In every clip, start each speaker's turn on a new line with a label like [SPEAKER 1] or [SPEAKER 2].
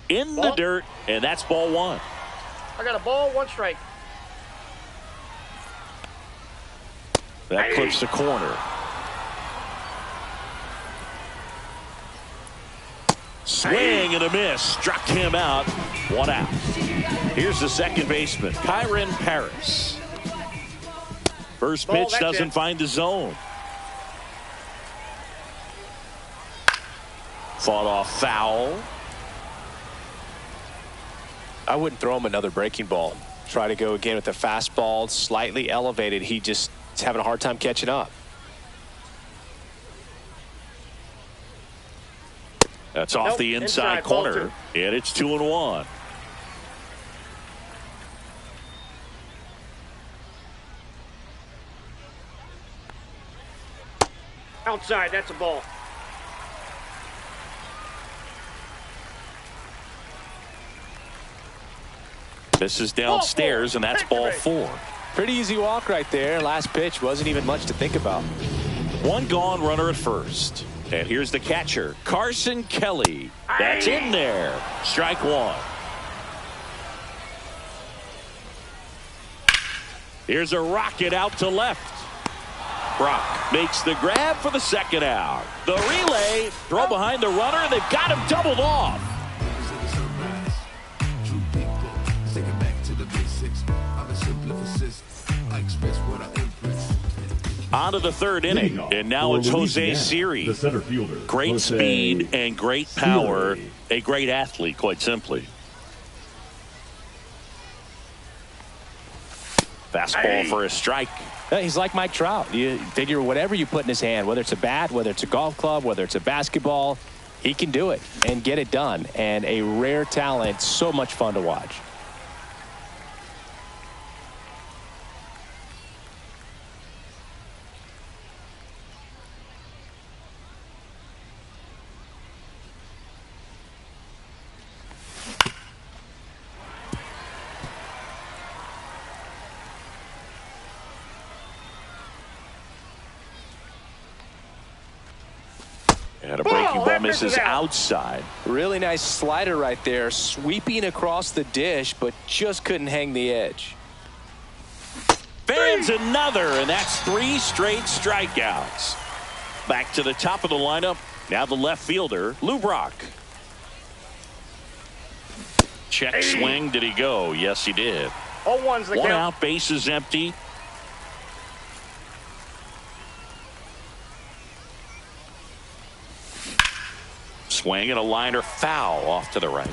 [SPEAKER 1] in the dirt, and that's ball one.
[SPEAKER 2] I got a ball, 1 strike.
[SPEAKER 1] That clips the corner. Swing and a miss. Struck him out. 1 out. Here's the second baseman, Kyren Paris. First pitch doesn't find the zone. Fought off foul.
[SPEAKER 3] I wouldn't throw him another breaking ball. Try to go again with the fastball, slightly elevated. He just is having a hard time catching up.
[SPEAKER 1] That's off the inside corner, and it's 2-1.
[SPEAKER 2] Outside, that's a ball.
[SPEAKER 1] This is downstairs, and that's ball 4.
[SPEAKER 3] Pretty easy walk right there. Last pitch wasn't even much to think about.
[SPEAKER 1] 1 gone, runner at first. And here's the catcher, Carson Kelly. That's in there. Strike 1. Here's a rocket out to left. Brock makes the grab for the second out. The relay, throw behind the runner, and they've got him doubled off. On to the third inning, and now it's Jose Siri.
[SPEAKER 4] The center fielder.
[SPEAKER 1] Great speed and great power. A great athlete, quite simply. Fastball for a strike.
[SPEAKER 3] He's like Mike Trout. You figure whatever you put in his hand, whether it's a bat, whether it's a golf club, whether it's a basketball, he can do it and get it done. And a rare talent, so much fun to watch.
[SPEAKER 1] And a breaking ball misses outside.
[SPEAKER 3] Really nice slider right there, sweeping across the dish, but just couldn't hang the edge.
[SPEAKER 1] Fans another, and that's 3 straight strikeouts. Back to the top of the lineup. Now the left fielder, Lou Brock. Check swing. Did he go? Yes, he did.
[SPEAKER 2] 0-1's the count.
[SPEAKER 1] 1 out, base is empty. Swing and a liner foul off to the right.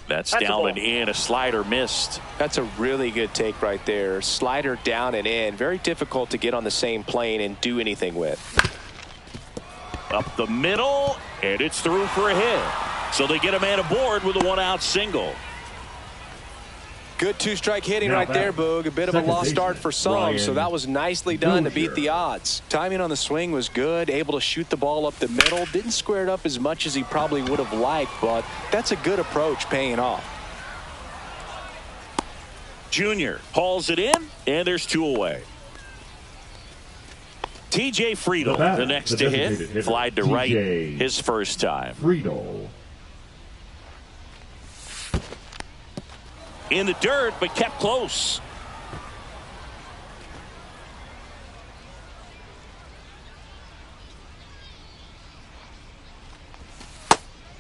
[SPEAKER 1] That's down and in. A slider missed.
[SPEAKER 3] That's a really good take right there. Slider down and in. Very difficult to get on the same plane and do anything with.
[SPEAKER 1] Up the middle, and it's through for a hit. So they get a man aboard with a 1-out single.
[SPEAKER 3] Good 2-strike hitting right there, Boog. A bit of a lost start for some, so that was nicely done to beat the odds. Timing on the swing was good, able to shoot the ball up the middle. Didn't square it up as much as he probably would have liked, but that's a good approach paying off.
[SPEAKER 1] Junior hauls it in, and there's 2 away. TJ Friedel, the next to hit, flied to right his first time.
[SPEAKER 4] Friedel.
[SPEAKER 1] In the dirt, but kept close.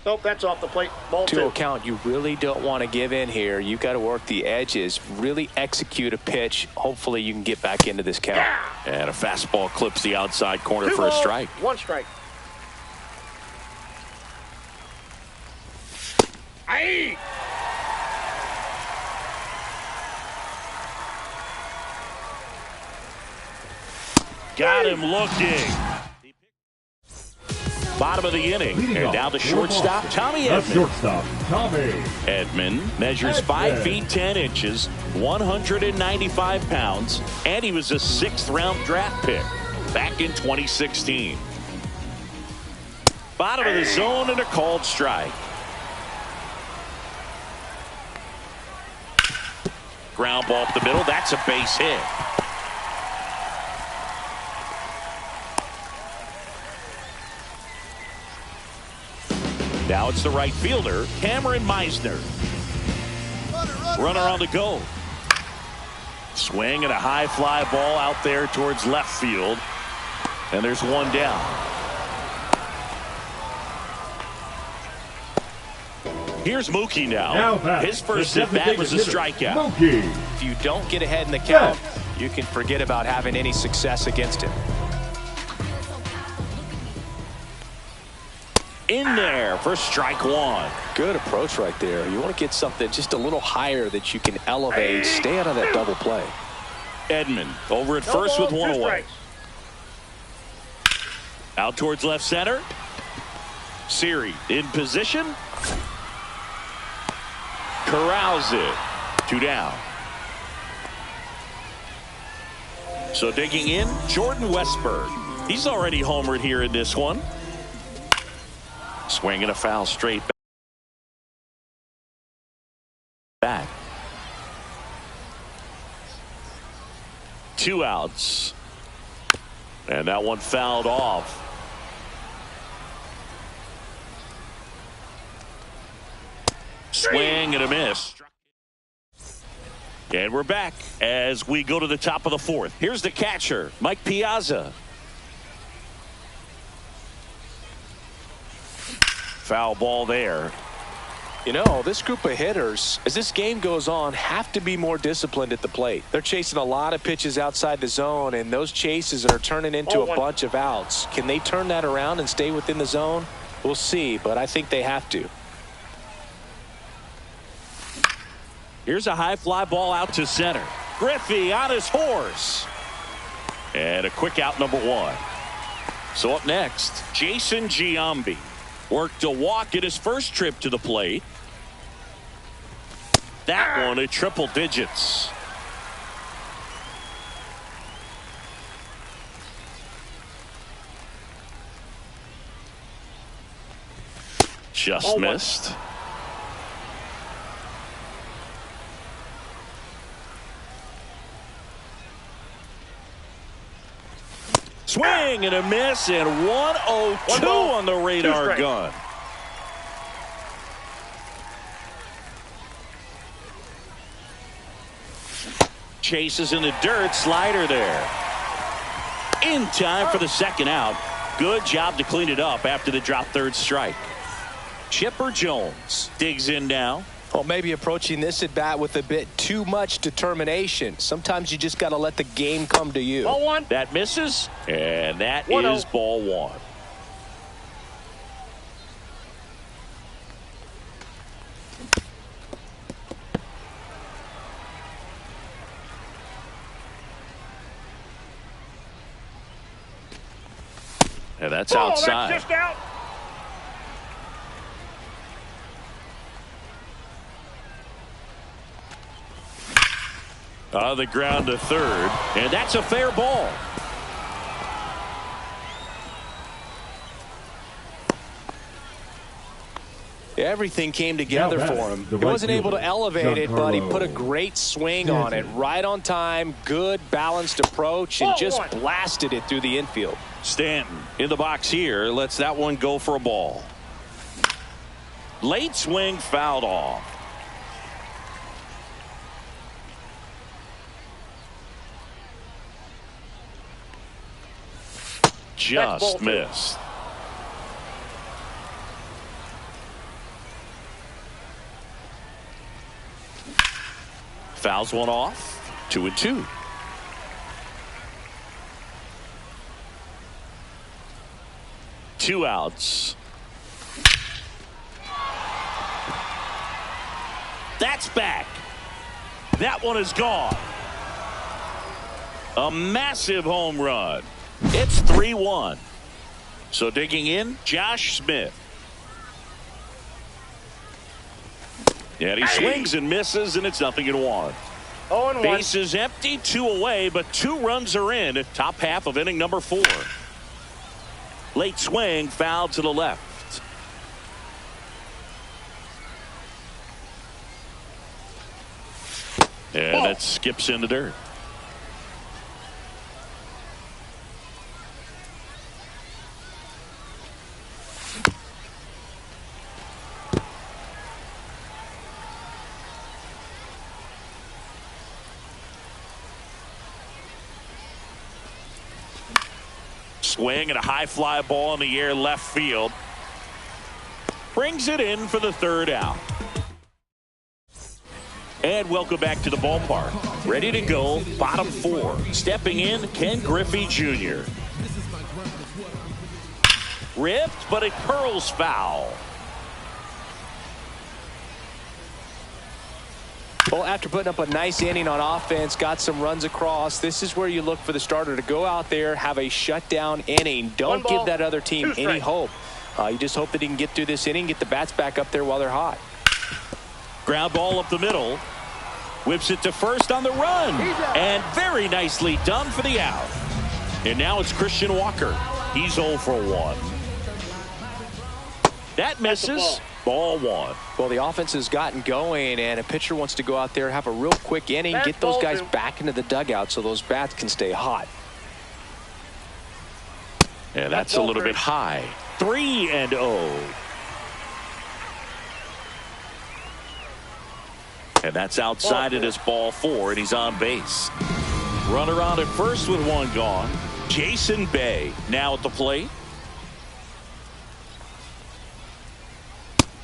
[SPEAKER 2] Nope, that's off the plate. Ball 2.
[SPEAKER 3] To account, you really don't want to give in here. You've got to work the edges, really execute a pitch. Hopefully you can get back into this count.
[SPEAKER 1] And a fastball clips the outside corner
[SPEAKER 2] 2
[SPEAKER 1] for a
[SPEAKER 2] balls,
[SPEAKER 1] strike.
[SPEAKER 2] 1 strike. Aye.
[SPEAKER 1] Got him looking. Bottom of the inning, and now the shortstop, Tommy Edman.
[SPEAKER 4] The shortstop, Tommy.
[SPEAKER 1] Edman measures 5 feet 10 inches, 195 pounds, and he was a 6th-round draft pick back in 2016. Bottom of the zone and a called strike. Ground ball up the middle. That's a base hit. Now it's the right fielder, Cameron Meisner. Runner on the go. Swing and a high fly ball out there towards left field. And there's one down. Here's Mookie now. His first at bat was a strikeout.
[SPEAKER 3] If you don't get ahead in the count, you can forget about having any success against him.
[SPEAKER 1] In there for strike one.
[SPEAKER 3] Good approach right there. You want to get something just a little higher that you can elevate. Stay out of that double play.
[SPEAKER 1] Edman over at first with one away. Out towards left center. Siri in position. Corrals it. 2 down. So digging in, Jordan Westburg. He's already homered here in this one. Swing and a foul straight back. 2 outs. And that one fouled off. Swing and a miss. And we're back as we go to the top of the 4th. Here's the catcher, Mike Piazza. Foul ball there.
[SPEAKER 3] You know, this group of hitters, as this game goes on, have to be more disciplined at the plate. They're chasing a lot of pitches outside the zone, and those chases are turning into a bunch of outs. Can they turn that around and stay within the zone? We'll see, but I think they have to.
[SPEAKER 1] Here's a high fly ball out to center. Griffey on his horse. And a quick out, number 1. So up next, Jason Giambi. Worked a walk at his first trip to the plate. That one at triple digits. Just missed. Swing and a miss, and 1-0-2 on the radar gun. Chases in the dirt, slider there. In time for the second out. Good job to clean it up after the drop third strike. Chipper Jones digs in now.
[SPEAKER 3] Well, maybe approaching this at bat with a bit too much determination. Sometimes you just got to let the game come to you.
[SPEAKER 2] Ball 1.
[SPEAKER 1] That misses, and that is ball 1. And that's outside.
[SPEAKER 2] That's just out.
[SPEAKER 1] On the ground to third, and that's a fair ball.
[SPEAKER 3] Everything came together for him. He wasn't able to elevate it, but he put a great swing on it. Right on time, good balanced approach, and just blasted it through the infield.
[SPEAKER 1] Stanton in the box here lets that one go for a ball. Late swing fouled off. Just missed. Fouls one off. 2-2. Two outs. That's back. That one is gone. A massive home run. It's 3-1. So digging in, Josh Smith. And he swings and misses, and it's 0-1.
[SPEAKER 2] 0-1.
[SPEAKER 1] Bases empty, 2 away, but 2 runs are in. Top half of inning number 4. Late swing, foul to the left. And that skips in the dirt. Swing and a high fly ball in the air left field. Brings it in for the third out. And welcome back to the ballpark. Ready to go, bottom four. Stepping in, Ken Griffey Jr. Ripped, but it curls foul.
[SPEAKER 3] Well, after putting up a nice inning on offense, got some runs across, this is where you look for the starter to go out there, have a shutdown inning. Don't give that other team any hope. You just hope that he can get through this inning, get the bats back up there while they're hot.
[SPEAKER 1] Ground ball up the middle. Whips it to first on the run. And very nicely done for the out. And now it's Christian Walker. He's 0 for 1. That misses. Ball 1.
[SPEAKER 3] Well, the offense has gotten going, and a pitcher wants to go out there, have a real quick inning, get those guys back into the dugout so those bats can stay hot.
[SPEAKER 1] Yeah, that's a little bit high. 3-0. And that's outside it is ball 4, and he's on base. Runner on at first with one gone. Jason Bay now at the plate.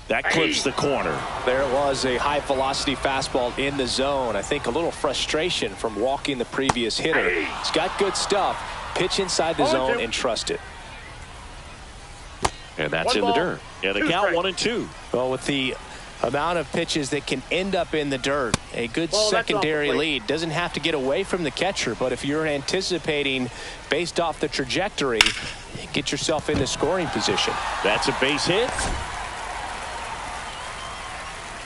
[SPEAKER 1] That clips the corner.
[SPEAKER 3] There it was, a high velocity fastball in the zone. I think a little frustration from walking the previous hitter. He's got good stuff. Pitch inside the zone and trust it.
[SPEAKER 1] And that's in the dirt. Yeah, the count 1-2.
[SPEAKER 3] Well, with the amount of pitches that can end up in the dirt, a good secondary lead. Doesn't have to get away from the catcher, but if you're anticipating based off the trajectory, get yourself into scoring position.
[SPEAKER 1] That's a base hit.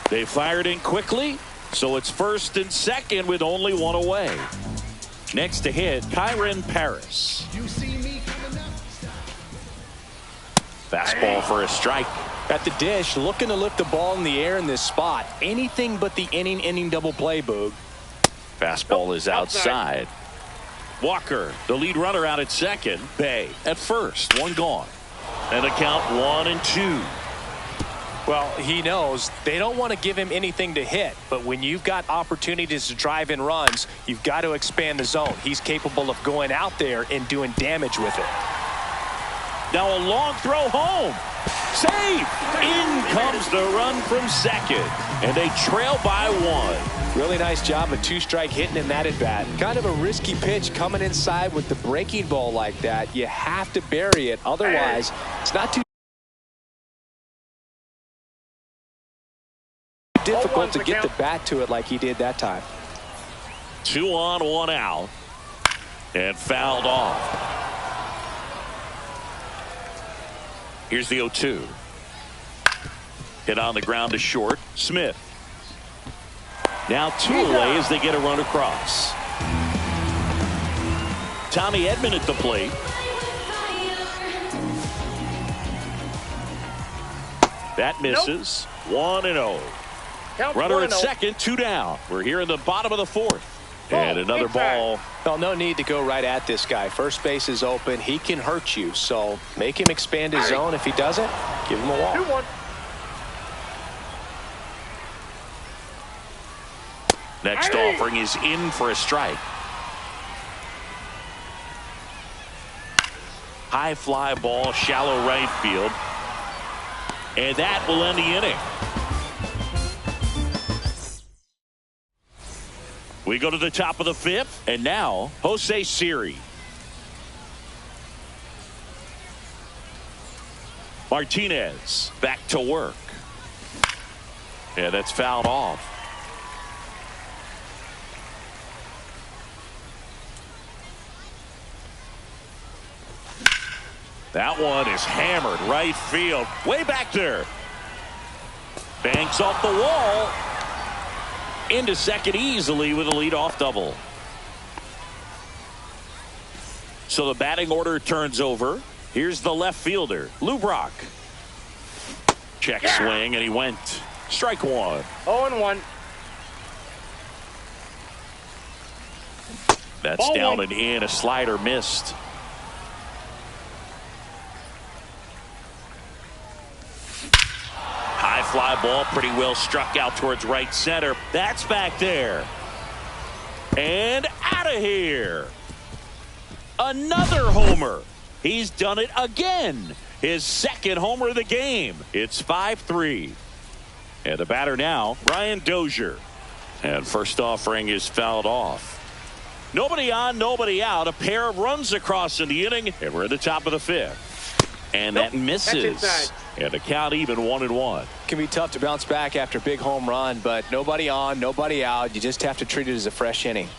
[SPEAKER 1] They fired in quickly, so it's first and second with only one away. Next to hit, Kyren Paris. Fastball for a strike.
[SPEAKER 3] At the dish, looking to lift the ball in the air in this spot. Anything but the inning double play, Boog.
[SPEAKER 1] Fastball is outside. Walker, the lead runner, out at second. Bay at first, one gone. And the count 1-2.
[SPEAKER 3] Well, he knows they don't want to give him anything to hit, but when you've got opportunities to drive in runs, you've got to expand the zone. He's capable of going out there and doing damage with it.
[SPEAKER 1] Now a long throw home. Safe. In comes the run from second, and they trail by 1.
[SPEAKER 3] Really nice job of two-strike hitting in that at-bat. Kind of a risky pitch coming inside with the breaking ball like that. You have to bury it. Otherwise, it's not too difficult to get the bat to it like he did that time.
[SPEAKER 1] 2 on, 1 out, and fouled off. Here's the 0-2. Hit on the ground to short. Smith. Now 2 away as they get a run across. Tommy Edman at the plate. That misses. 1-0. Runner at second, 2 down. We're here in the bottom of the 4th. And another ball.
[SPEAKER 3] Well, no need to go right at this guy. First base is open. He can hurt you. So make him expand his zone. If he doesn't, give him a walk.
[SPEAKER 2] 2-1.
[SPEAKER 1] Next offering is in for a strike. High fly ball, shallow right field. And that will end the inning. We go to the top of the 5th, and now Jose Siri. Martinez back to work. Yeah, that's fouled off. That one is hammered right field, way back there. Banks off the wall. Into second easily with a leadoff double. So the batting order turns over. Here's the left fielder, Lou Brock. Check swing, and he went. Strike 1.
[SPEAKER 2] 0-1.
[SPEAKER 1] That's
[SPEAKER 2] Ball
[SPEAKER 1] down
[SPEAKER 2] one.
[SPEAKER 1] and in. A slider missed. High fly ball, pretty well struck out towards right center. That's back there. And out of here. Another homer. He's done it again. His second homer of the game. It's 5-3. And the batter now, Brian Dozier. And first offering is fouled off. Nobody on, nobody out. A pair of runs across in the inning. And we're at the top of the fifth. And that misses. And the count even 1-1.
[SPEAKER 3] Can be tough to bounce back after a big home run, but nobody on, nobody out. You just have to treat it as a fresh inning.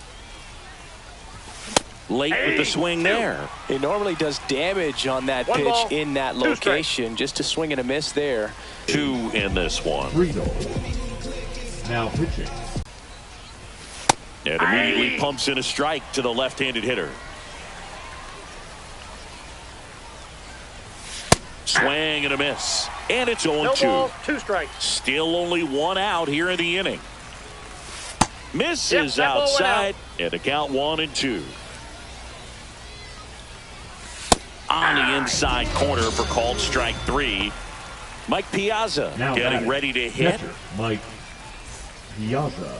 [SPEAKER 1] Late with the swing there.
[SPEAKER 3] It normally does damage on that
[SPEAKER 2] One
[SPEAKER 3] pitch
[SPEAKER 2] ball,
[SPEAKER 3] in that location. Just a swing and a miss there.
[SPEAKER 1] 2 in this one.
[SPEAKER 4] Friedel. Now pitching.
[SPEAKER 1] And immediately pumps in a strike to the left-handed hitter. Swing and a miss. And it's 0-2.
[SPEAKER 2] No ball, 2 strikes.
[SPEAKER 1] Still only 1 out here in the inning. Misses
[SPEAKER 2] Yep, that ball went
[SPEAKER 1] outside. And the count 1-2. On the inside corner for called strike 3. Mike Piazza
[SPEAKER 4] Now
[SPEAKER 1] getting
[SPEAKER 4] batting.
[SPEAKER 1] ready to hit.
[SPEAKER 4] Catcher, Mike Piazza.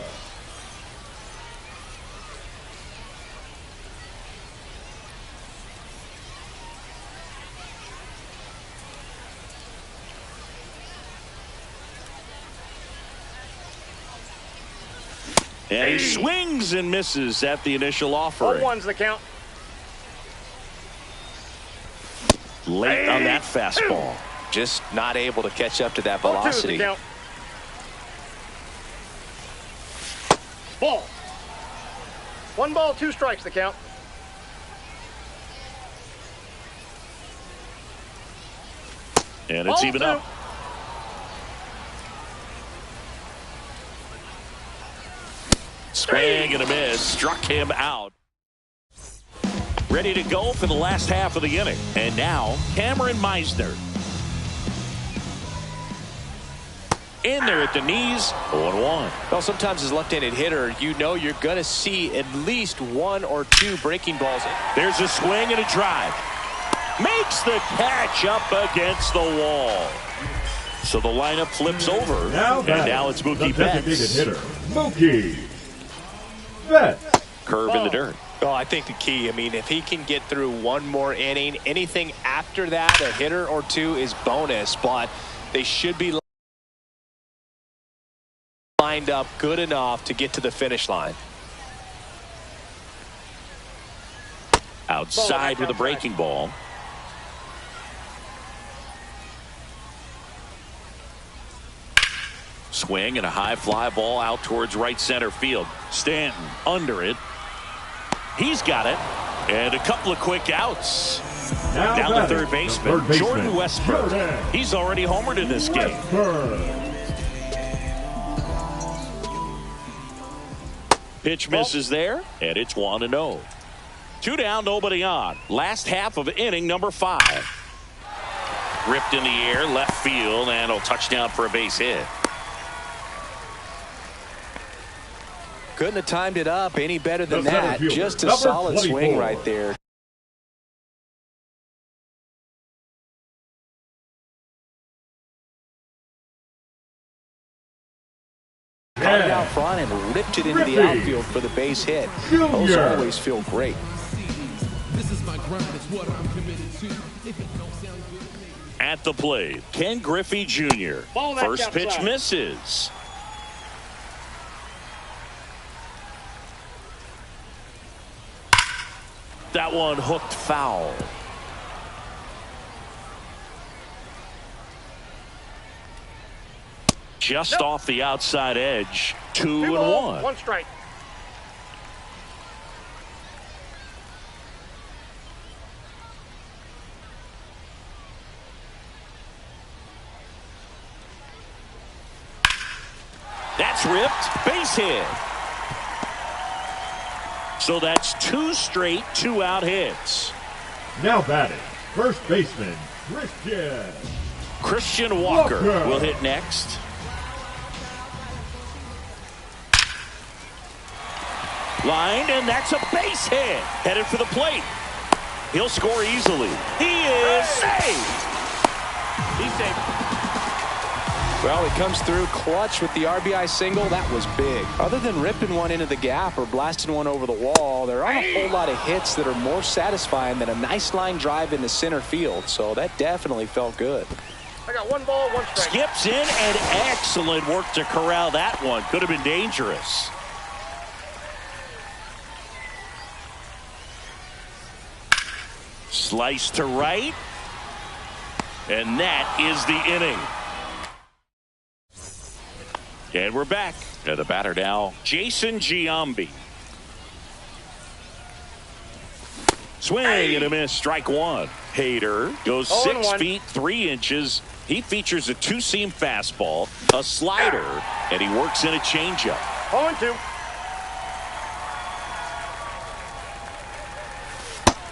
[SPEAKER 1] And he swings and misses at the initial offering.
[SPEAKER 2] 0-1's the count.
[SPEAKER 1] Late on that fastball.
[SPEAKER 3] Just not able to catch up to that
[SPEAKER 2] 0-2's
[SPEAKER 3] velocity.
[SPEAKER 2] the count. Ball. 1 ball, 2 strikes the count.
[SPEAKER 1] And it's
[SPEAKER 2] Ball
[SPEAKER 1] even
[SPEAKER 2] 2.
[SPEAKER 1] up. Swing and a miss. Struck him out. Ready to go for the last half of the inning. And now, Cameron Meisner. In there at the knees, 0-1.
[SPEAKER 3] Well, sometimes as a left-handed hitter, you know you're going to see at least 1 or 2 breaking balls.
[SPEAKER 1] There's a swing and a drive. Makes the catch up against the wall. So the lineup flips over. And now it's Mookie
[SPEAKER 4] designated
[SPEAKER 1] Betts.
[SPEAKER 4] hitter, Mookie Betts.
[SPEAKER 1] Curve in the dirt.
[SPEAKER 3] Well, I think the key, I mean, if he can get through 1 more inning, anything after that, a hitter or 2 is bonus, but they should be lined up good enough to get to the finish line.
[SPEAKER 1] Outside with a breaking ball. Swing and a high fly ball out towards right center field. Stanton under it. He's got it. And a couple of quick outs.
[SPEAKER 4] Now
[SPEAKER 1] Down to
[SPEAKER 4] batting,
[SPEAKER 1] third baseman, Jordan Westburg. He's already homered in this game. Pitch misses there, and it's 1-0. 2 down, nobody on. Last half of inning number 5. Ripped in the air, left field, and a touchdown for a base hit.
[SPEAKER 3] Couldn't have timed it up any better than
[SPEAKER 4] The center
[SPEAKER 3] that.
[SPEAKER 4] fielder,
[SPEAKER 3] Just a
[SPEAKER 4] number
[SPEAKER 3] solid
[SPEAKER 4] 24.
[SPEAKER 3] swing right there. Caught it out front and ripped it into the outfield for the base hit. Those
[SPEAKER 4] Junior.
[SPEAKER 3] always feel great.
[SPEAKER 5] This is my grind, it's what I'm committed to. If it don't sound good to me.
[SPEAKER 1] At the plate, Ken Griffey Jr.
[SPEAKER 2] Ball back
[SPEAKER 1] First pitch
[SPEAKER 2] outside.
[SPEAKER 1] misses. That one hooked foul. Just off the outside edge.
[SPEAKER 2] 2
[SPEAKER 1] 2-1.
[SPEAKER 2] balls, 1 strike.
[SPEAKER 1] That's ripped. Base hit. So that's 2 straight 2-out hits.
[SPEAKER 4] Now batting, first baseman,
[SPEAKER 1] Christian Walker
[SPEAKER 4] Walker.
[SPEAKER 1] will hit next. Lined, and that's a base hit. Headed for the plate. He'll score easily. He is saved. He's saved.
[SPEAKER 3] Well, he comes through clutch with the RBI single. That was big. Other than ripping one into the gap or blasting one over the wall, there aren't a whole lot of hits that are more satisfying than a nice line drive into center field. So that definitely felt good.
[SPEAKER 2] I got 1 ball, 1 strike.
[SPEAKER 1] Skips in, and excellent work to corral that one. Could have been dangerous. Slice to right. And that is the inning. And we're back. And the batter now, Jason Giambi. Swing and a miss. Strike one. Hader goes 6 feet 3 inches. He features a 2-seam fastball, a slider, and he works in a changeup.
[SPEAKER 2] 0-2.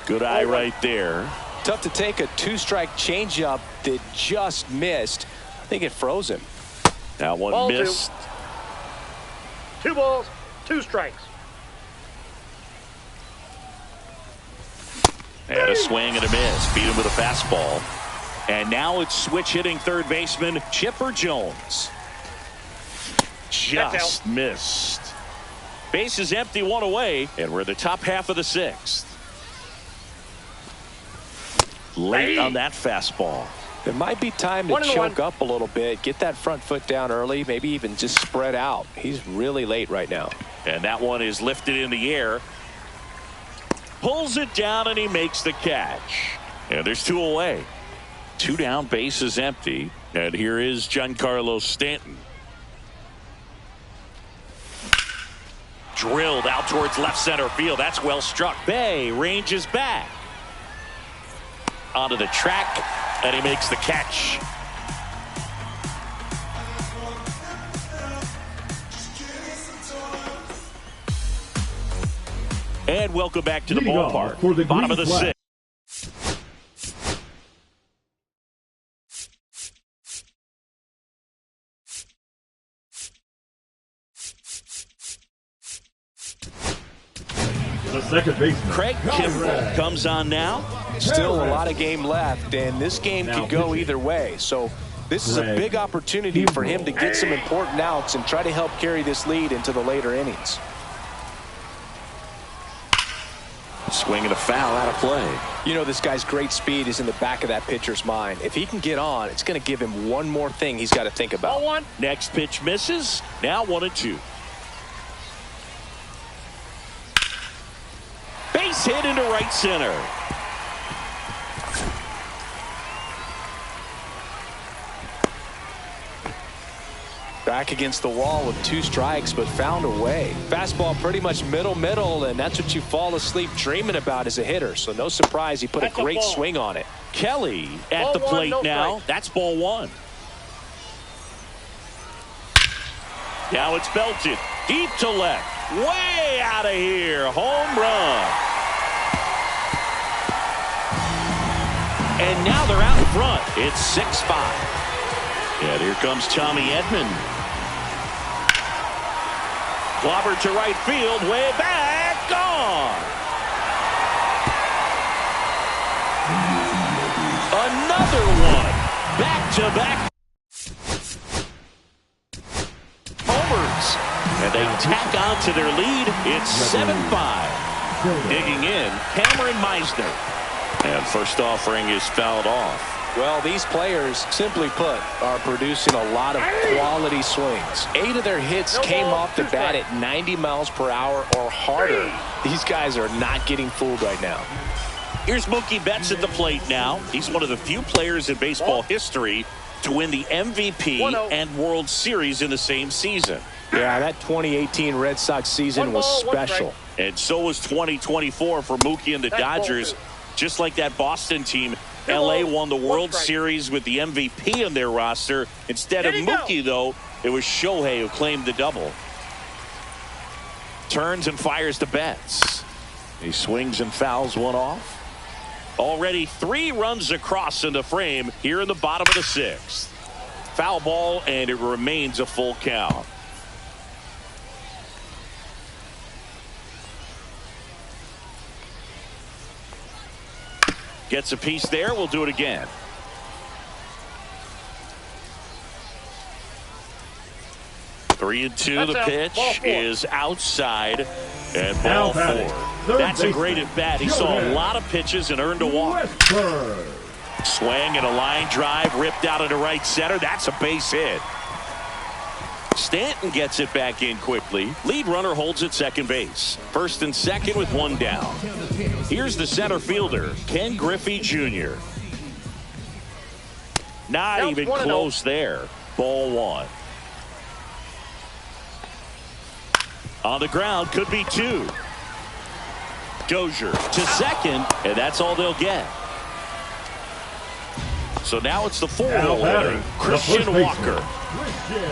[SPEAKER 1] Good eye right there.
[SPEAKER 3] Tough to take a 2-strike changeup that just missed. I think it froze him.
[SPEAKER 1] That one
[SPEAKER 2] Ball
[SPEAKER 1] missed.
[SPEAKER 2] 2 balls, 2 strikes.
[SPEAKER 1] And a swing and a miss. Beat him with a fastball. And now it's switch hitting third baseman Chipper Jones. Just missed. Base is empty, 1 away, and we're in the top half of the 6th. Late on that fastball.
[SPEAKER 3] It might be time to choke up a little bit, get that front foot down early, maybe even just spread out. He's really late right now.
[SPEAKER 1] And that one is lifted in the air. Pulls it down, and he makes the catch. And there's 2 away. 2 down, base is empty. And here is Giancarlo Stanton. Drilled out towards left center field. That's well struck. Bay ranges back. Onto the track, and he makes the catch. And welcome back to the ballpark.
[SPEAKER 4] For the
[SPEAKER 1] bottom of the 6th.
[SPEAKER 4] The second baseman,
[SPEAKER 1] Craig Kimbrell comes on now.
[SPEAKER 3] Still a lot of game left, and this game could go either way. So this is a big opportunity for him to get some important outs and try to help carry this lead into the later innings.
[SPEAKER 1] Swing and a foul out of play.
[SPEAKER 3] You know, this guy's great speed is in the back of that pitcher's mind. If he can get on, it's going to give him one more thing he's got to think about.
[SPEAKER 2] Ball 1.
[SPEAKER 1] Next pitch misses. Now 1-2. Base hit into right center.
[SPEAKER 3] Back against the wall with 2 strikes, but found a way. Fastball pretty much middle, and that's what you fall asleep dreaming about as a hitter. So no surprise he put a great swing on it.
[SPEAKER 1] Kelly at the plate now. That's ball 1. Now it's belted deep to left. Way out of here. Home run. And now they're out in front. It's 6-5. And here comes Tommy Edman. Clobbered to right field. Way back. Gone. Another one. Back-to-back homers. And they tack on to their lead. It's 7-5. Digging in, Cameron Meisner. And first offering is fouled off.
[SPEAKER 3] Well, these players, simply put, are producing a lot of quality swings. 8 of their hits came off the bat at 90 miles per hour or harder. These guys are not getting fooled right now.
[SPEAKER 1] Here's Mookie Betts at the plate now. He's one of the few players in baseball history to win the MVP and World Series in the same season.
[SPEAKER 3] Yeah, that 2018 Red Sox season was special.
[SPEAKER 1] And so was 2024 for Mookie and the Dodgers. Just like that Boston team, LA won the World Series with the MVP on their roster. Instead of Mookie, though, it was Shohei who claimed the double. Turns and fires to Betts. He swings and fouls one off. Already 3 runs across in the frame here in the bottom of the 6th. Foul ball, and it remains a full count. Gets a piece there. We'll do it again. Three and two.
[SPEAKER 2] That's
[SPEAKER 1] the
[SPEAKER 2] out.
[SPEAKER 1] pitch
[SPEAKER 2] Ball four.
[SPEAKER 1] is outside. And
[SPEAKER 4] Now
[SPEAKER 1] ball
[SPEAKER 4] batting,
[SPEAKER 1] four.
[SPEAKER 4] third
[SPEAKER 1] That's a
[SPEAKER 4] baseman,
[SPEAKER 1] great at bat. He saw a lot of pitches and earned a walk.
[SPEAKER 4] Westburg.
[SPEAKER 1] Swing and a line drive ripped out into right center. That's a base hit. Stanton gets it back in quickly. Lead runner holds at second base. First and second with one down. Here's the center fielder, Ken Griffey Jr. Not
[SPEAKER 2] Counts
[SPEAKER 1] even
[SPEAKER 2] 1-0.
[SPEAKER 1] close there. Ball one. On the ground, could be two. Dozier to second, and that's all they'll get. So now it's the 4-0
[SPEAKER 4] Now batting,
[SPEAKER 1] hitter,
[SPEAKER 4] the
[SPEAKER 1] Christian
[SPEAKER 4] first baseman,
[SPEAKER 1] Walker.
[SPEAKER 4] Christian.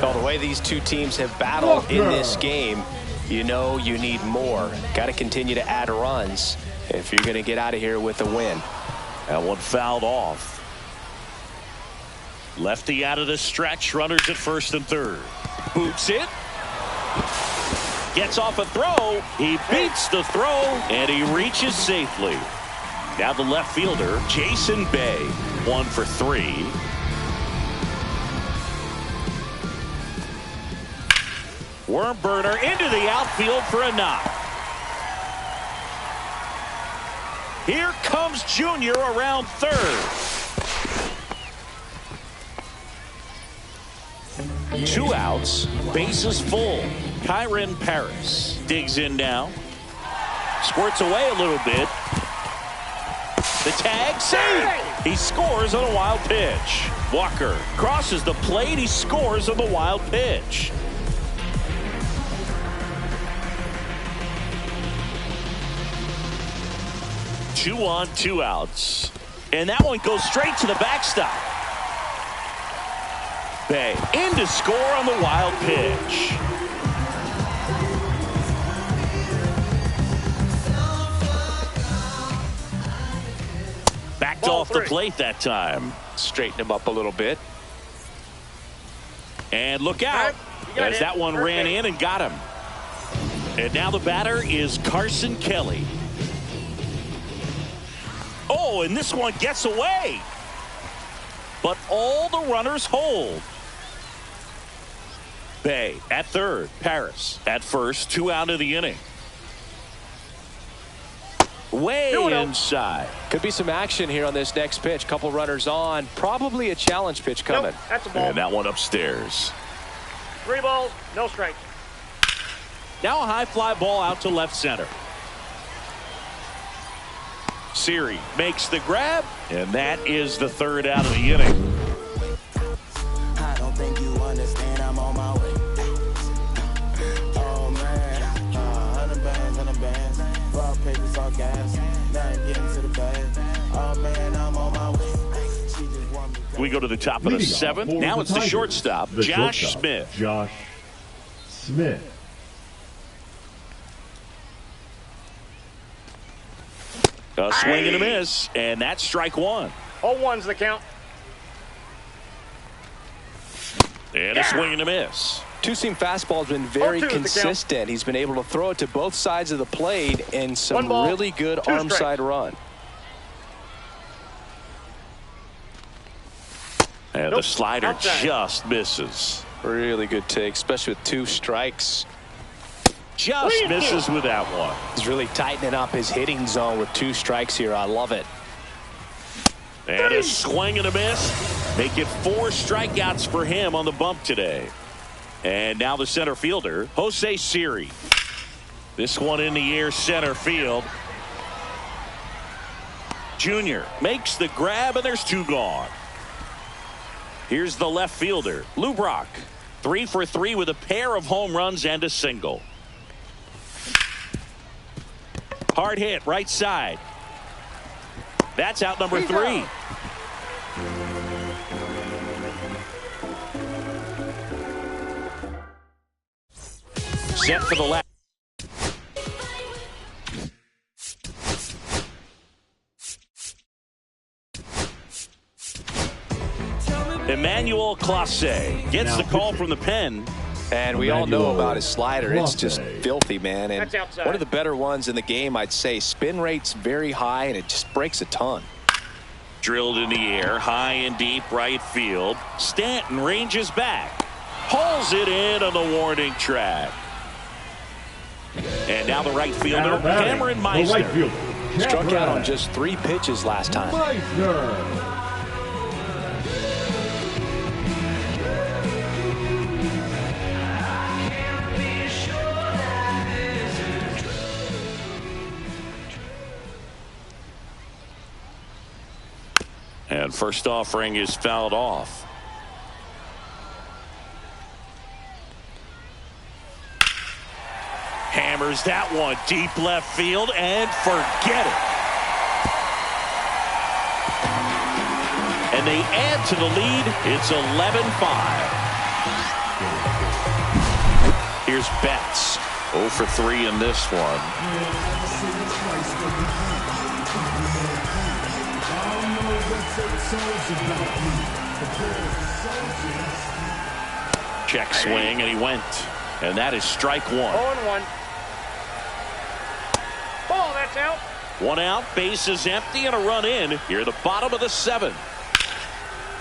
[SPEAKER 3] Well, the way these two teams have battled in this game, you know you need more. Got to continue to add runs if you're going to get out of here with a win.
[SPEAKER 1] That one fouled off. Lefty out of the stretch. Runners at first and third. Boots it. Gets off a throw. He beats the throw, and he reaches safely. Now the left fielder, Jason Bay, 1 for 3. Worm burner into the outfield for a knock. Here comes Junior around third. 2 outs, bases full. Kyren Paris digs in now. Squirts away a little bit. The tag, save! He scores on a wild pitch. Walker crosses the plate. He scores on the wild pitch. Two on, 2 outs. And that one goes straight to the backstop. Bay in to score on the wild pitch. Backed
[SPEAKER 2] Ball
[SPEAKER 1] off
[SPEAKER 2] three.
[SPEAKER 1] the plate that time.
[SPEAKER 3] Straighten him up a little bit.
[SPEAKER 1] And look out
[SPEAKER 2] You got
[SPEAKER 1] as
[SPEAKER 2] it.
[SPEAKER 1] that one
[SPEAKER 2] First
[SPEAKER 1] ran
[SPEAKER 2] base.
[SPEAKER 1] in and got him. And now the batter is Carson Kelly. Oh, and this one gets away. But all the runners hold. Bay at third. Paris at first. 2 out of the inning. Way
[SPEAKER 2] 2-0.
[SPEAKER 1] inside.
[SPEAKER 3] Could be some action here on this next pitch. Couple runners on. Probably a challenge pitch coming.
[SPEAKER 2] Nope, that's a ball.
[SPEAKER 1] And that one upstairs.
[SPEAKER 2] 3 balls, no strikes.
[SPEAKER 1] Now a high fly ball out to left center. Siri makes the grab, and that is the 3rd out of the inning.
[SPEAKER 6] I don't think you understand, I'm on my way. Oh man, 100 bands, raw papers, all gas. Now I'm getting to the bag. Oh man, I'm on my way. She just want me.
[SPEAKER 1] We go to the top of the
[SPEAKER 4] Leading off
[SPEAKER 1] 7th.
[SPEAKER 4] for
[SPEAKER 1] Now it's the
[SPEAKER 4] Tigers,
[SPEAKER 1] shortstop,
[SPEAKER 4] the
[SPEAKER 1] Josh
[SPEAKER 4] shortstop,
[SPEAKER 1] Smith.
[SPEAKER 4] Josh Smith.
[SPEAKER 1] A swing and a miss, and that's strike 1.
[SPEAKER 2] 0-1's the count.
[SPEAKER 1] And a swing and a miss.
[SPEAKER 3] Two-seam fastball has been very
[SPEAKER 2] 0-2 is the count.
[SPEAKER 3] consistent. He's been able to throw it to both sides of the plate and some
[SPEAKER 2] 1 ball,
[SPEAKER 3] really good
[SPEAKER 2] 2
[SPEAKER 3] arm
[SPEAKER 2] strikes.
[SPEAKER 3] side run.
[SPEAKER 1] And the
[SPEAKER 2] Nope,
[SPEAKER 1] slider
[SPEAKER 2] outside.
[SPEAKER 1] just misses.
[SPEAKER 3] Really good take, especially with 2 strikes.
[SPEAKER 1] Just
[SPEAKER 2] 3-2.
[SPEAKER 1] misses with that one.
[SPEAKER 3] He's really tightening up his hitting zone with 2 strikes here. I love it.
[SPEAKER 1] And a swing and a miss. Make it 4 strikeouts for him on the bump today. And now the center fielder, Jose Siri. This one in the air, center field. Junior makes the grab, and there's 2 gone. Here's the left fielder, Lou Brock. 3 for 3 with a pair of home runs and a single. Hard hit, right side. That's out number 3. Set for the left. Emmanuel Clase gets the call from the pen.
[SPEAKER 3] And we all know about his slider. It's just
[SPEAKER 4] Clase.
[SPEAKER 3] filthy, man. And
[SPEAKER 2] That's outside.
[SPEAKER 3] one of the better ones in the game, I'd say. Spin rate's very high, and it just breaks a ton.
[SPEAKER 1] Drilled in the air, high and deep right field. Stanton ranges back. Hauls it in on the warning track. And now the right fielder, Cameron Meisner.
[SPEAKER 4] The right fielder,
[SPEAKER 3] Struck out on just 3 pitches last time.
[SPEAKER 4] Meisner.
[SPEAKER 1] And first offering is fouled off. Hammers that one deep left field and forget it. And they add to the lead. It's 11-5. Here's Betts. 0 for 3 in this one. Check swing, and he went. And that is strike 1.
[SPEAKER 2] 0-1. Ball, that's out.
[SPEAKER 1] 1 out, base is empty, and a run in. Here, the bottom of the 7th.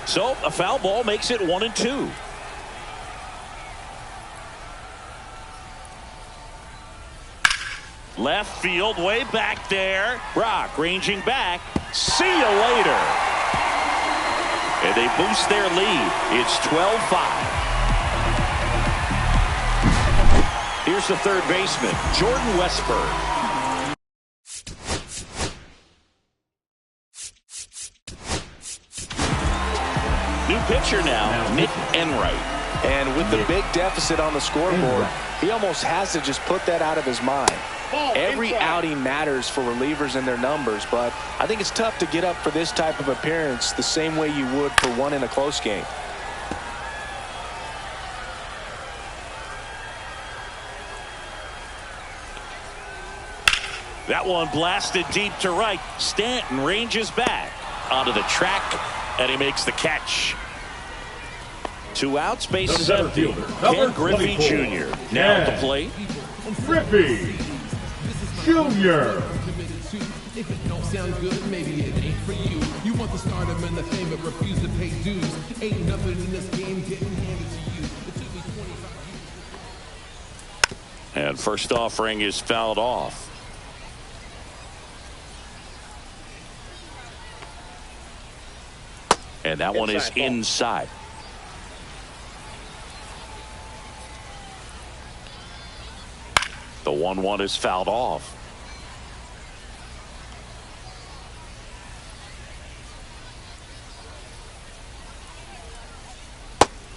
[SPEAKER 1] So a foul ball makes it 1-2. Left field, way back there. Brock ranging back. See you later. And they boost their lead. It's 12-5. Here's the third baseman, Jordan Westburg. New pitcher now, Nick Enright.
[SPEAKER 3] And with the big deficit on the scoreboard, he almost has to just put that out of his mind. Every outing matters for relievers and their numbers, but I think it's tough to get up for this type of appearance the same way you would for one in a close game.
[SPEAKER 1] That one blasted deep to right. Stanton ranges back onto the track, and he makes the catch. 2 outs, bases empty. Ken Griffey Jr. now at the plate.
[SPEAKER 4] Griffey Jr.
[SPEAKER 5] If it don't sound good, maybe it ain't for you. You want the stardom and the fame, but refuse to pay dues. Ain't nothing in this game getting handed to you. It took me 25 years.
[SPEAKER 1] And first offering is fouled off. And that one is inside. The 1-1 is fouled off.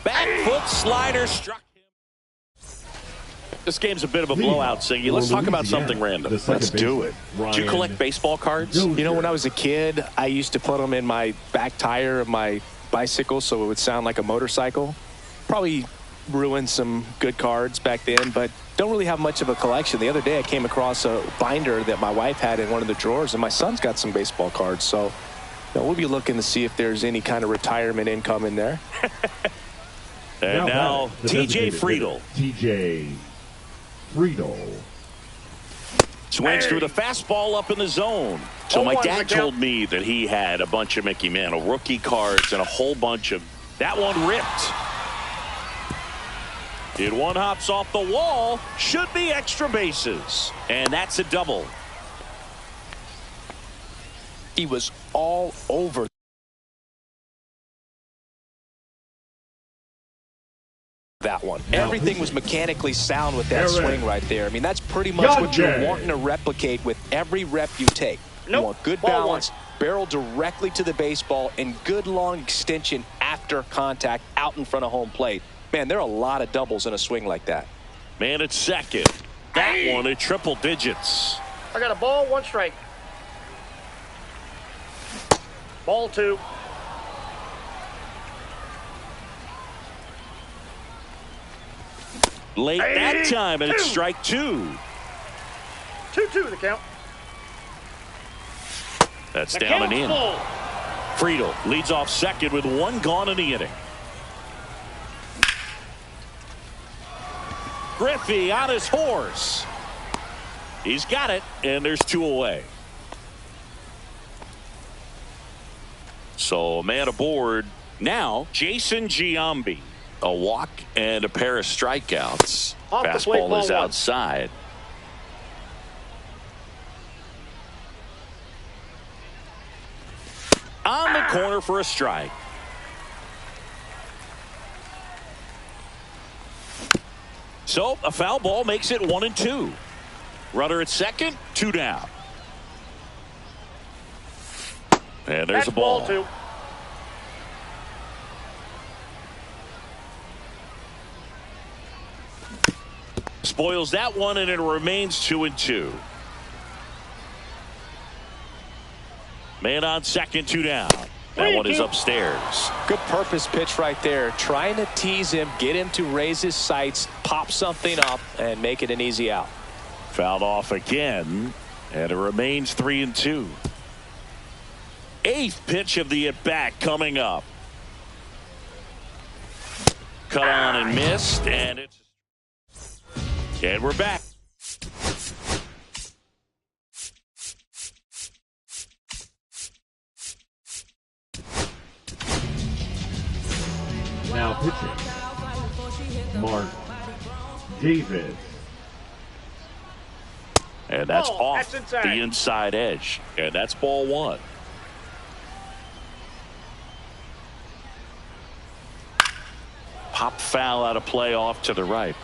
[SPEAKER 1] Back foot slider struck him. This game's a bit of a blowout, Siggy. Let's talk about something random.
[SPEAKER 3] Let's do it.
[SPEAKER 1] Do you collect baseball cards?
[SPEAKER 3] You know, when I was a kid, I used to put them in my back tire of my bicycle so it would sound like a motorcycle. Probably ruined some good cards back then, but don't really have much of a collection. The other day I came across a binder that my wife had in one of the drawers, and my son's got some baseball cards. So we'll be looking to see if there's any kind of retirement income in there.
[SPEAKER 1] And now TJ Friedl.
[SPEAKER 4] TJ Friedl.
[SPEAKER 1] Swings through the fastball up in the zone. So my dad told me that he had a bunch of Mickey Mantle rookie cards and a whole bunch of... That one ripped. It one hops off the wall. Should be extra bases. And that's a double.
[SPEAKER 3] He was all over that one. Everything was mechanically sound with that swing right there. I mean, that's pretty much what you're wanting to replicate with every rep you take. You want good balance, barrel directly to the baseball, and good long extension after contact out in front of home plate. Man, there are a lot of doubles in a swing like that.
[SPEAKER 1] Man at second. That one at triple digits.
[SPEAKER 2] I got a ball, 1 strike. Ball 2.
[SPEAKER 1] Late that time, and it's strike 2.
[SPEAKER 2] 2-2 the count.
[SPEAKER 1] That's down and in. Friedl leads off second with 1 gone in the inning. Griffey on his horse. He's got it, and there's 2 away. So man aboard. Now Jason Giambi. A walk and a pair of strikeouts.
[SPEAKER 2] Off the plate,
[SPEAKER 1] Fastball
[SPEAKER 2] ball
[SPEAKER 1] is
[SPEAKER 2] one.
[SPEAKER 1] outside. On the corner for a strike. So a foul ball makes it 1-2. Runner at second, 2 down. And there's
[SPEAKER 2] That's
[SPEAKER 1] a ball.
[SPEAKER 2] ball 2.
[SPEAKER 1] Spoils that one, and it remains 2-2. Man on second, 2 down. That one is upstairs.
[SPEAKER 3] Good purpose pitch right there. Trying to tease him, get him to raise his sights, pop something up, and make it an easy out.
[SPEAKER 1] Fouled off again, and it remains 3-2. 8th pitch of the at-bat coming up. Cut on and missed, and we're back.
[SPEAKER 4] Now pitching, Mark Davis.
[SPEAKER 1] And that's
[SPEAKER 2] Ball,
[SPEAKER 1] off
[SPEAKER 2] that's inside.
[SPEAKER 1] the inside edge. And that's ball 1. Pop foul out of play off to the right.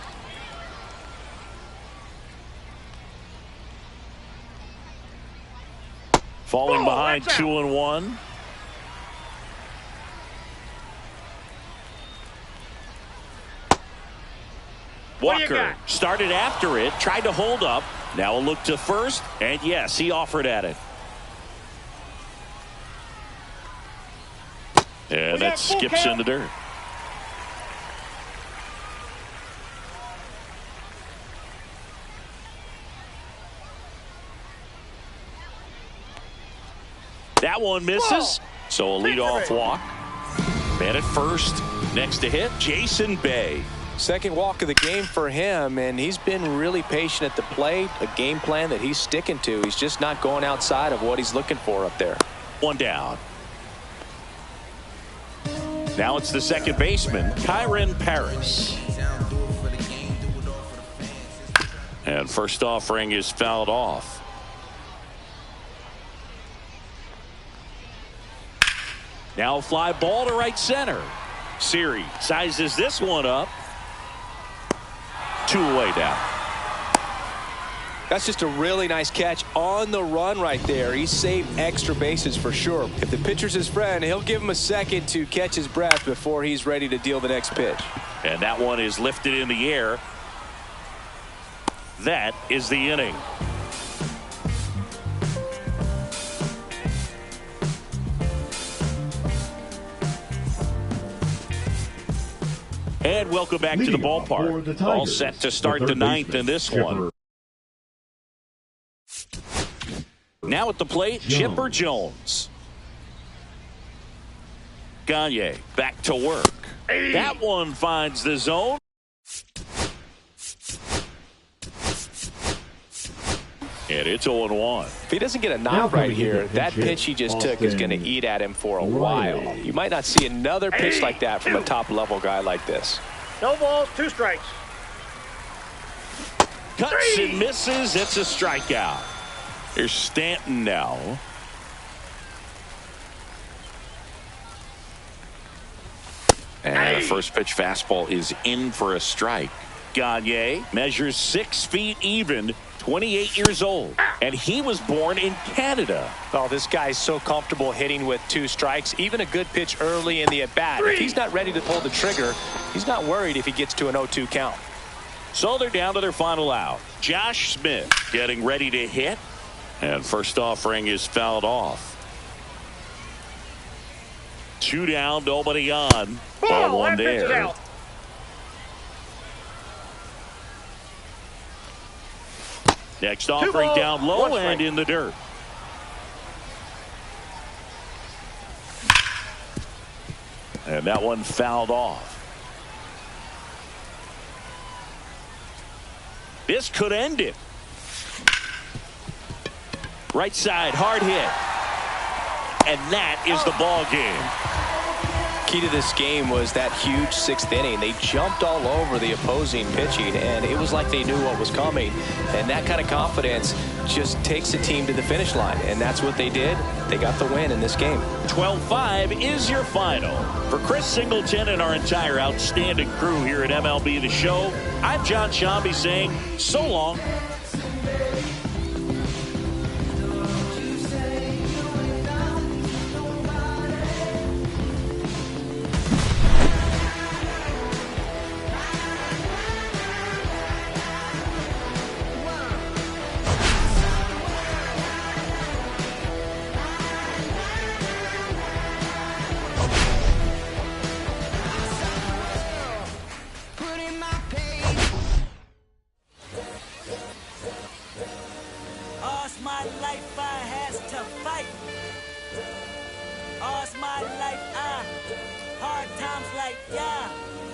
[SPEAKER 1] Falling behind
[SPEAKER 2] that's out.
[SPEAKER 1] 2-1.
[SPEAKER 2] What do you
[SPEAKER 1] Walker
[SPEAKER 2] got?
[SPEAKER 1] started after it, tried to hold up. Now a look to first, and yes, he offered at it. And
[SPEAKER 2] We
[SPEAKER 1] that
[SPEAKER 2] got full
[SPEAKER 1] skips
[SPEAKER 2] count.
[SPEAKER 1] in the dirt. That one misses. So a leadoff walk. Man at first. Next to hit, Jason Bay.
[SPEAKER 3] Second walk of the game for him, and he's been really patient at the plate. A game plan that he's sticking to. He's just not going outside of what he's looking for up there.
[SPEAKER 1] 1 down. Now it's the second baseman, Kyron Paris. And first offering is fouled off. Now a fly ball to right center. Siri sizes this one up. 2 away down.
[SPEAKER 3] That's just a really nice catch on the run right there. He saved extra bases for sure. If the pitcher's his friend, he'll give him a second to catch his breath before he's ready to deal the next pitch.
[SPEAKER 1] And that one is lifted in the air. That is the inning. And welcome back to the
[SPEAKER 4] Leading off for
[SPEAKER 1] ballpark.
[SPEAKER 4] the Tigers,
[SPEAKER 1] All set to start the
[SPEAKER 4] third
[SPEAKER 1] 9th
[SPEAKER 4] baseman,
[SPEAKER 1] in this
[SPEAKER 4] Chipper
[SPEAKER 1] one. Now at the plate, Chipper Jones. Gagne back to work. That one finds the zone. And it's 0-1.
[SPEAKER 3] If he doesn't get a
[SPEAKER 4] Now
[SPEAKER 3] knock right
[SPEAKER 4] coming in
[SPEAKER 3] here,
[SPEAKER 4] to
[SPEAKER 3] that
[SPEAKER 4] pitch
[SPEAKER 3] pitch he just took is going to eat at him for a
[SPEAKER 4] Riley.
[SPEAKER 3] while. You might not see another pitch like that from a top-level guy like this.
[SPEAKER 2] No balls, 2 strikes.
[SPEAKER 1] Cuts and misses. It's a strikeout. Here's Stanton now. And the first pitch fastball is in for a strike. Gagne measures 6 feet even, 28 years old, and he was born in Canada.
[SPEAKER 3] Oh, this guy's so comfortable hitting with 2 strikes. Even a good pitch early in the at-bat. If he's not ready to pull the trigger, he's not worried if he gets to an 0-2 count.
[SPEAKER 1] So they're down to their final out. Josh Smith getting ready to hit, and first offering is fouled off. 2 down, nobody on.
[SPEAKER 2] Ball,
[SPEAKER 1] 1
[SPEAKER 2] that pitch is
[SPEAKER 1] there.
[SPEAKER 2] out.
[SPEAKER 1] Next offering
[SPEAKER 2] balls,
[SPEAKER 1] down low
[SPEAKER 2] 1 strike.
[SPEAKER 1] and in the dirt. And that one fouled off. This could end it. Right side, hard hit. and that is the ball game.
[SPEAKER 3] Key to this game was that huge 6th inning. They jumped all over the opposing pitching, and it was like they knew what was coming. And that kind of confidence just takes a team to the finish line, and that's what they did. They got the win in this game.
[SPEAKER 1] 12-5 is your final. For Chris Singleton and our entire outstanding crew here at MLB The Show, I'm John Shambi saying so long.
[SPEAKER 7] All's my life I has to fight. All's my life I hard times like yeah.